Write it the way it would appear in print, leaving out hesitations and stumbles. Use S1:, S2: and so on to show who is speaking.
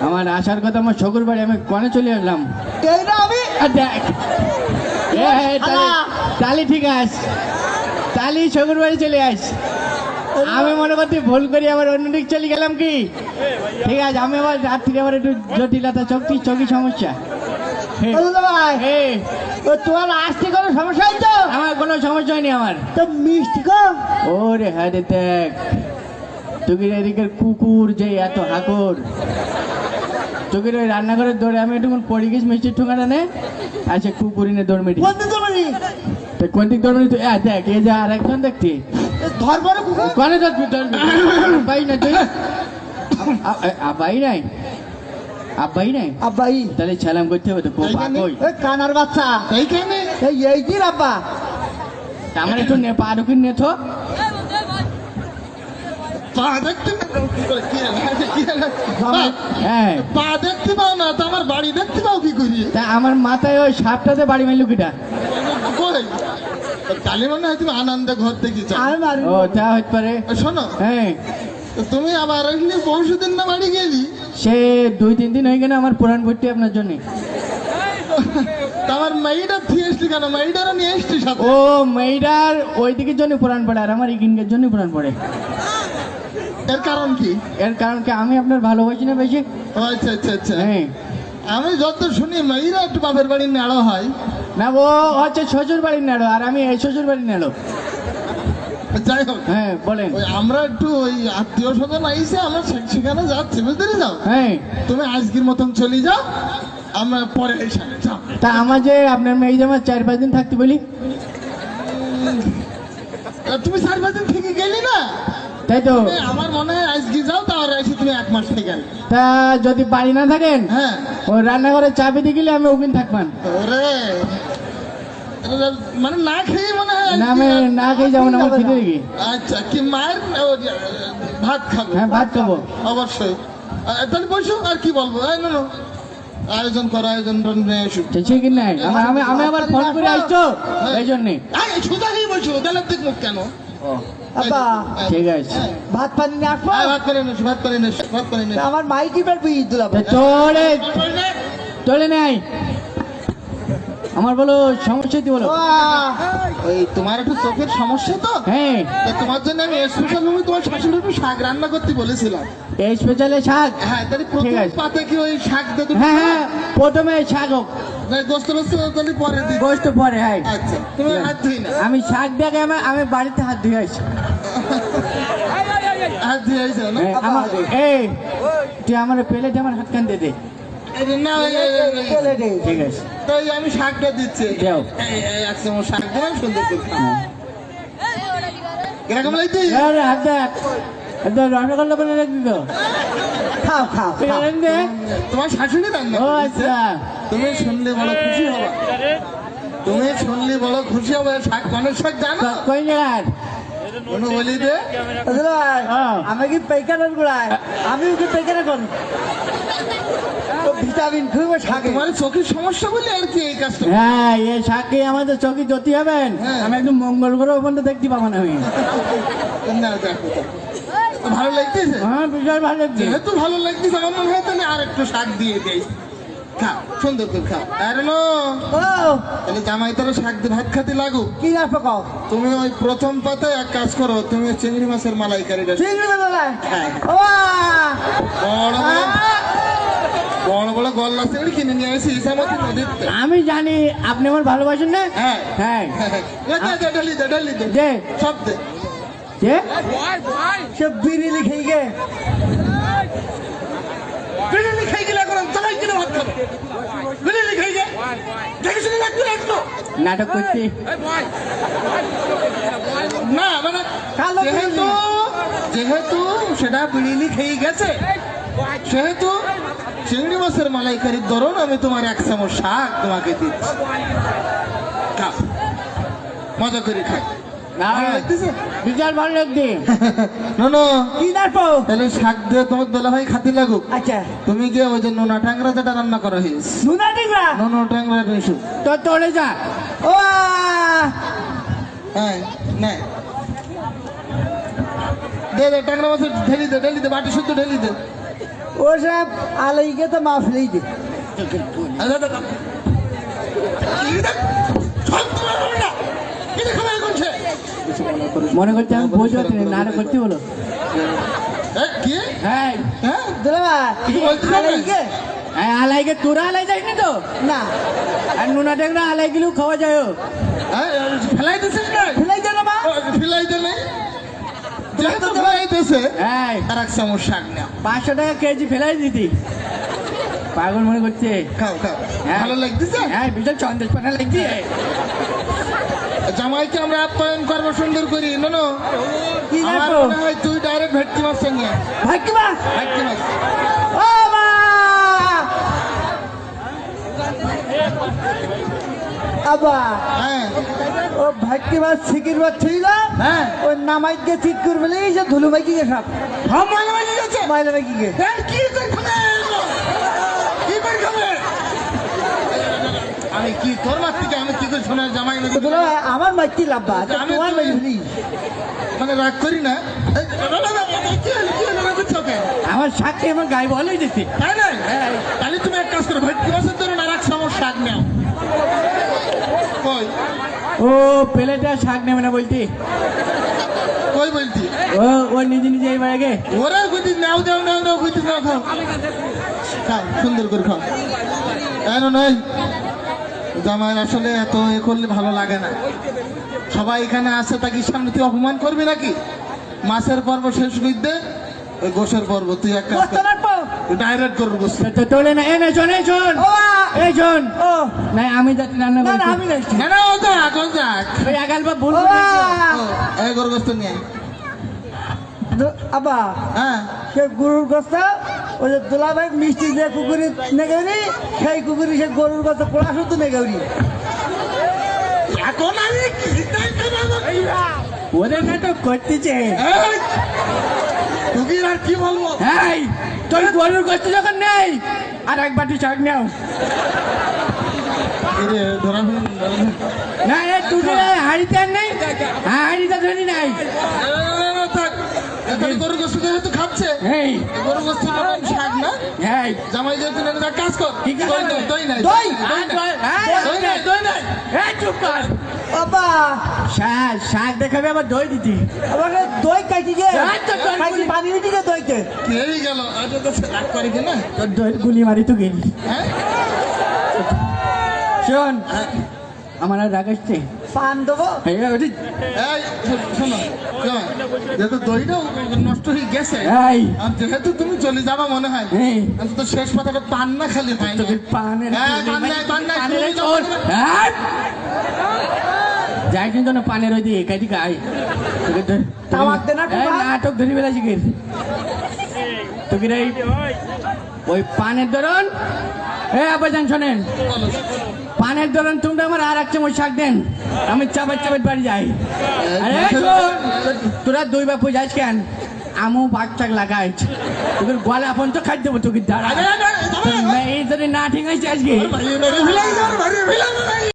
S1: আমার আসার কথা আমার শ্বশুর বাড়ি, আমি কনে চলে আসলাম। দেখ তালি ঠিক আছে, তালি শ্বশুর বাড়ি চলে আস। আমি মনে করছি ভুল করি আবার অন্যদিক চলে গেলাম কি। ঠিক আছে, আমি আবার রাত্রি আবার একটু জটিলতা চোখি সমস্যা।
S2: তোমার আসতে কোনো সমস্যা হয় তো?
S1: আমার কোনো সমস্যা হয়নি। আমার
S2: তো মিষ্টি গো।
S1: ওরে হ্যাঁ রে, দেখ চোখের এদিকের কুকুর যে এত হাকুর, চোখের ওই রান্নাঘরের দৌড়ে আমি একটু পড়ে গেছি মিষ্টির ঠোঙাটা নে, আর সে কুকুরিনে দৌড় মেটি। কোন দিক দৌড় মেটি? দেখ এ যা আর একজন দেখছি কনে ধরবি আব্বাই না তুই? আব্বাই নাই, আব্বাই নাই,
S2: আব্বাই
S1: তাহলে সালাম করতে হবে তো।
S2: কানার বাচ্চা এইখানে এই কি আব্বা?
S1: আমার একটু নে পা ঢুকি নে তো। হ্যাঁ
S3: পা দেখতে পাও না তো আমার বাড়ি দেখতে পাও কি করি?
S1: তা আমার মাথায় ওই সাপটাতে বাড়ি মারলু কিটা?
S3: কালী মনে হয় তুমি আনন্দে ঘর থেকে যাও।
S1: ও তা হইতে পারে।
S3: শোনো,
S1: হ্যাঁ
S3: তুমি আবার এখানে পরশুদিন না বাড়ি গেলি?
S1: সে 2-3 দিন হয়ে গেল আমার পুরাণ ভর্তি আপনার জন্য।
S3: আমার মেয়েটা দিয়ে এসলি কেন? মেয়েটারও নিয়ে এসছি সাথে।
S1: ও মেয়েটার ওই দিকের জন্য পুরাণ পড়ে আর আমার ইগিনকের জন্য পুরাণ পড়ে।
S3: এর কারণ কি?
S1: এর কারণ কি আমি আপনার ভালোবাসি না বেশি।
S3: আচ্ছা আচ্ছা আচ্ছা।
S1: হ্যাঁ
S3: আমি যত শুনি মেয়েরা একটু বাপের বাড়ির নেড়ো হয়
S1: না, ও হচ্ছে শ্বশুর বাড়ির নেড়ো আর আমি এই শ্বশুর বাড়ির নেড়ো।
S3: যাই হোক,
S1: হ্যাঁ বলেন।
S3: ওই আমরা একটু ওই আত্মীয় স্বজন আইসে আমরা সেখানে যাচ্ছি, বুঝতে যাও।
S1: হ্যাঁ
S3: তুমি আজকের মতন চলে যাও, আমরা পরে এসে যাও।
S1: তা আমার যে আপনার মেয়ে যে আমার 4-5 দিন থাকতে বলি।
S3: তুমি 4-5 দিন থেকে গেলি না?
S1: তাই তো
S3: আমার মনে হয় আজকে যাও, তাহলে এসে তুমি 1 মাস থেকে গেলে।
S1: তা যদি বাড়ি না থাকেন,
S3: হ্যাঁ
S1: ওই রান্নাঘরে চাবি দিয়ে গেলে আমি ওখানে থাকবেন।
S3: ওরে মানে না খেয়ে মনে হয়
S1: না আমি না খেয়ে যাবো না, আমার খিদে লেগে।
S3: আচ্ছা, কি মায়ের ভাত খাবো?
S1: হ্যাঁ ভাত খাবো
S3: অবশ্যই। তাহলে বসো, আর কি বলবো। না আয়োজন করো, আয়োজন এসো।
S1: ঠিক নাই আমি আবার ফোন করে আসছো এই জন্যে।
S3: সোজাই বসো, তাহলে দেখ মুখ কেন?
S2: আব্বা
S1: ঠিক আছে,
S2: ভাত পানি নিয়ে আসবো।
S3: ভাত করে নেছো, ভাত করে নেছো, ভাত করে নেছো।
S2: আমার মাই কি পারবি দুলাব?
S1: তোলে নাই আমার, বলো সমস্যা কি বলো?
S3: ওই তোমার একটু চোখের সমস্যা তো,
S1: হ্যাঁ
S3: তোমার জন্য আমি স্পেশাল ভাবে তোমার শাশুড়ি একটু শাক রান্না করতে বলেছিলাম।
S1: এই স্পেশালে শাক?
S3: হ্যাঁ, তাহলে প্রথম পাতে কি ওই শাক দেবো?
S1: হ্যাঁ হ্যাঁ প্রথমে শাক হোক,
S3: গোস্ত তাহলে পরে দিই।
S1: গোস্ত পরে। হ্যাঁ
S3: আচ্ছা, তুমি হাত ধুই না।
S1: আমি শাক দেখে আমি বাড়িতে হাত ধুয়ে আসি।
S3: হাত ধুয়ে আসো না?
S1: এই তুই আমার প্লেটে আমার হাত কান দে।
S3: না
S1: ঠিক আছে,
S3: তাই আমি শাকটা দিচ্ছি।
S1: যাও।
S3: এক চামচ শাক দিলাম, সুন্দর করে খাও। এরকম লাগছে?
S1: হাত দেখ, রসগোল্লা বলে রাখবি তো।
S2: খাও খাও
S3: তোমার শাশুড়ি রান্না
S1: ও
S3: করেছে?
S1: আচ্ছা,
S3: তুমি শুনলে বড় খুশি হবা, তুমি শুনলে বড় খুশি হবে। শাক কনের শাক জানো?
S1: কই জায়গার
S3: কোনো বলি দে।
S2: আমি কি পাইকারের গোড়ায়, আমি ওকে পাইকারে করি। ভিটামিন খুব শাকে।
S3: তোমার চোখের সমস্যা বলে আর কি এই কাজটা।
S1: হ্যাঁ এই শাক খেয়ে আমাদের চোখে জ্যোতি হবেন।
S3: হ্যাঁ।
S1: আমি একদম মঙ্গল গ্রহ পর্যন্ত দেখতে পাবো না আমি।
S3: না দেখো তো ভালো লাগতেছে?
S1: হ্যাঁ বিশাল ভালো লাগছে।
S3: যেহেতু ভালো লাগতেছে আমার মনে হয় তাহলে আর একটু শাক দিয়ে দেই। খাও, সুন্দর করে খাও। আর তাহলে জামাই তোর শাক দিয়ে ভাত খাতে লাগুক।
S2: কি রাখবো কও?
S3: তুমি ওই প্রথম পাতে এক কাজ করো, তুমি চিংড়ি মাছের মালাইকারিটা
S2: চিংড়ি মাছ?
S3: হ্যাঁ, বড় বড় গলদা চিংড়ি কিনে নিয়ে আসি ইসামতি নদীতে।
S1: আমি জানি আপনি আমার ভালোবাসেন না।
S3: হ্যাঁ
S1: হ্যাঁ
S3: ঢালি দে, ঢালি দে,
S1: যে
S3: সব দে।
S1: যে
S2: সব বিরিলি খেয়ে গে।
S3: বিরিয়ানি খাই গেলে এখন জামাই কিনে ভাত খাবো? বিরিয়ানি খাই গে দেখে শুনে লাগবে একটু
S1: নাটক করছি
S3: না, মানে যেহেতু সেটা বিরিয়ানি খেয়ে গেছে, সেহেতু চিংড়ি মাছের মালাইকারির ধরুন আমি তোমার 1 চামচ শাক তোমাকে দিচ্ছি। খাও, মজা করে খাই।
S1: বিশাল ভালো লাগছে।
S2: কি রাখবো?
S3: তাহলে শাক দিয়ে তোমার দোলা ভাই খাতে লাগুক।
S2: আচ্ছা
S3: তুমি গিয়ে ওই যে নোনা ট্যাংরা যেটা রান্না করা হয়েছে,
S2: নুনা টিংরা।
S3: নোনা ট্যাংরা এসো।
S1: তো তোলে যা।
S2: ও
S3: হ্যাঁ না দে ট্যাংরা মাছের ঢেলি দে, বাটি শুদ্ধ ঢেলি দে।
S2: ও সাহেব আলাইকে তো মাফ নেই দে
S1: মনে করছে আমি বোঝ হচ্ছে না করতে বলো
S3: কি
S1: হ্যাঁ
S3: হ্যাঁ
S2: দুলাবা
S3: কিছু বলতে হবে?
S2: আলাইকে
S1: হ্যাঁ আলাইকে তোরা আলাই যায়নি তো
S2: না
S1: আর নুনা টেকরা আলাই গেলেও খাওয়া যায়
S3: হ্যাঁ, ফেলাই দিছিস না
S2: ফেলাই দে না মা
S3: ফেলাই দিলে যেহেতু ফেলাই দিছে
S1: হ্যাঁ
S3: আর এক চামচ শাক নাও
S1: 500 টাকা কেজি ফেলাই দিতি পাগল মনে করছে
S3: খাও খাও
S1: হ্যাঁ।
S3: ভালো লাগতেছে
S1: হ্যাঁ বিশাল চন্দ্রেশ পানা লাগছে
S3: জামাইকে আমরা আপ্যায়ন করবো সুন্দর করি নো
S2: কি
S3: আমার
S2: দেখো
S3: মনে হয় তুই ডাইরেক্ট ভেটকি মাছ সঙ্গে
S2: ভাই কি মা
S3: ভেটকি মাছ
S2: ও মা আবা
S3: হ্যাঁ
S2: ও ভাগ্যি মাছ ছিকির মাছ ছিল
S3: হ্যাঁ
S2: ওই নামাইকে ঠিক করবে এই যে ধুলু ভাই কি গে সব
S3: হ্যাঁ ময়লা মাঝে গেছে
S2: মাইলা ভাই কি গে
S3: কি করে খাবে কি করে খাবে আমি কি তোর মাছ থেকে আমি কি করে শোনার জামাই নাকি?
S2: তো দুলাবা আমার মাইতি লাভবা
S3: আমি
S2: তোমার
S3: তো-
S2: মাই ভুলি
S3: মানে রাগ করি না এই, কি হলো, রাগ করছো কেন?
S1: আমার শাককে আমার গায়ে বলেই দিতি
S3: তাই না তাহলে তুমি এক কাজ করো ভেটকি মাছের ধরুন আর এক চামচ শাক নাও কই
S1: ও প্লেটে আর শাক নেবে না বলতি
S3: কই বলছি
S1: ও নিজে নিজে এইবার আগে
S3: ওরা বুঝি নাও দাও নাও দাও বুঝি নাও খাও খাও সুন্দর করে খাও কেন নয় জামাইয়ের আসলে এত এ করলে ভালো লাগে না সবাই এখানে আসে তাকে সামনে তুই অপমান করবি নাকি মাছের পর্ব শেষ করতে ওই গোসের পর্ব তুই এক কাজ
S2: বসতে
S3: কর
S2: পারবো
S3: ডাইরেক্ট করবো গোস
S1: তো তোলে না এ না শোন এই শোন
S2: ও মা
S1: এই শোন
S2: ও
S1: নাই আমি যাতে রান্না
S2: না না
S1: করছি
S2: আমি নাই
S3: না না ও যাক ও যাক
S1: ওই আগাল বা ভুল
S2: ও
S1: করে দিয়েছে।
S2: মা
S3: এই গরু গোস্ত নিয়ে আয়।
S2: আবা
S3: হ্যাঁ
S2: সে গরুর গোস্ত ওই যে দুলা ভাই মিষ্টি যে কুকুরি নেগেউরি সেই কুকুরি সে গরুর গোস্ত পোড়া শুধু নেগেউরি
S3: এখন আমি কি
S1: ওদের নাটক করতেছে
S3: তুই আর কি বলবো
S1: এই তোর গরুর গোস্ত যখন নেই আর এক বাটি শাক নাও
S3: এরে ধরা
S1: না এ তুই হাড়িতে আর নেই হ্যাঁ হাড়িটা ধরি নাই
S3: গরু গোস্ত যেহেতু খাচ্ছে
S1: এই
S3: গরু গোস্ত যখন শাক না
S1: এই
S3: জামাই যেহেতু না এক কাজ কর
S1: কি কাজ
S3: দই
S1: করবে?
S3: নাই, দই নাই
S2: দই?
S3: দই নাই দই নাই
S1: এই চুপ কর
S2: বাবা
S1: শাক শাক দেখাবে আবার দই দিতি
S2: আমাকে দই কাটি যে
S1: এই তো তোর
S2: কাটি
S1: গুলি।
S2: পানি উঠি যে দইতে
S3: এই গেল আজ তো রাগ করে কি না
S1: তোর দই গুলি মারি তো গেলি
S3: হ্যাঁ
S1: শোন আমার আর রাগ আসছে
S2: পান দেবো
S3: এই শোনো শোনো, যেহেতু দইটা নষ্ট হয়ে গেছে
S1: এই
S3: আর যেহেতু তুমি চলে যাবা মনে হয়
S1: এই
S3: আমি তো শেষ পাতাটা পান না খালি হয় না
S1: তোকে পানের
S3: হ্যাঁ, পান নাই, পান নাই,
S1: পানের
S3: তুমি
S1: চোর।
S3: যখন-
S1: হ্যাঁ? যাই কিন্তু না পানের ওই দিয়ে কাটি গাই তোকে
S2: তামাক দে না টুকা?
S1: নাটক ধরি বেলা শিখির তোকে ওই পানের ধরন এ আব্বাজান শোনেন
S3: বলো।
S1: পানের ধরন তোমরা আমার আর এক চামচ শাক দেন আমি চাপাত চাপাত বাড়ি যাই আরে
S3: মাছের-
S1: শোন, তোরা দুই বাপু যাইস কেন আমু বাঘ চাক লাগাই তোকে গলা আপন তো খাই দেবো তোকে দাঁড়া
S3: আরে, আরে, আরে,
S1: এই যদি না ঠিক আছে আজকে
S3: ভাই, ভাই, ভাই, ভাই, ভাই, ভাই, ভাই, ভাই, ভাই,